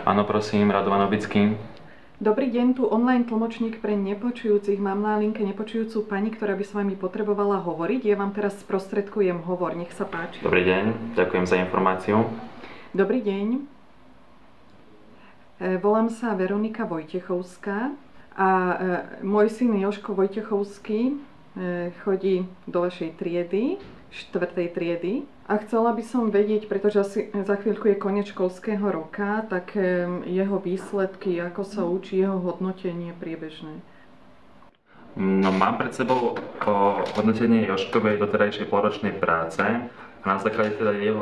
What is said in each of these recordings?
Áno, prosím, Radovan Obický. Dobrý deň, tu online tlmočník pre nepočujúcich. Mám na linke nepočujúcu pani, ktorá by s vami potrebovala hovoriť. Ja vám teraz sprostredkujem hovor, nech sa páči. Dobrý deň, ďakujem za informáciu. Dobrý deň. Volám sa Veronika Vojtechovská a môj syn Jožko Vojtechovský chodí do vašej triedy, 4. triedy. A chcela by som vedieť, pretože asi za chvíľku je koniec školského roka, tak jeho výsledky, ako sa učí, jeho hodnotenie priebežné. No, mám pred sebou hodnotenie Jožkovej doterajšej polročnej práce. Na základe jeho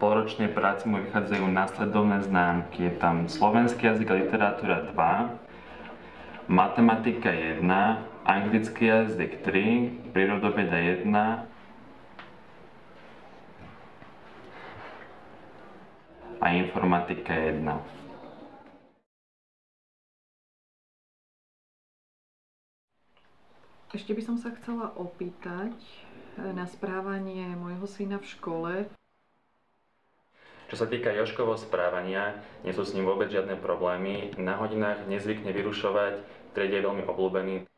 polročnej práce mu vychádzajú následovné známky. Je tam slovenský jazyk a literatúra 2, matematika 1, anglický jazyk 3, prírodoveda 1, a informatika 1. Ešte by som sa chcela opýtať na správanie môjho syna v škole. Čo sa týka Jožkovho správania, nie sú s ním vôbec žiadne problémy. Na hodinách nezvykne vyrušovať, v triede je veľmi obľúbený.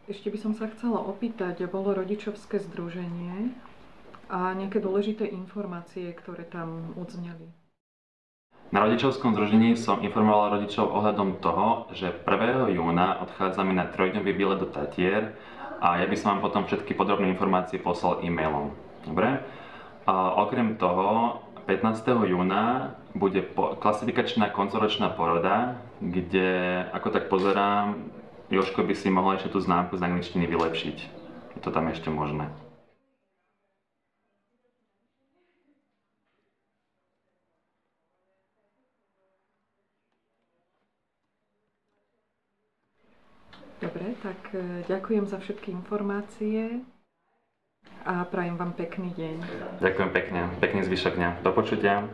Ešte by som sa chcela opýtať, bolo rodičovské združenie a nejaké dôležité informácie, ktoré tam odzneli. Na rodičovskom združení som informoval rodičov ohľadom toho, že 1. júna odchádzame na 3-dňový výlet do Tatier a ja by som vám potom všetky podrobné informácie poslal e-mailom. Dobre? A okrem toho, 15. júna bude klasifikačná koncoročná poroda, kde, ako tak pozerám, Jožko by si mohol ešte tú známku z angličtiny vylepšiť. Je to tam ešte možné. Dobre, tak ďakujem za všetky informácie a prajem vám pekný deň. Ďakujem pekne. Pekný zvyšok dňa. Do počutia.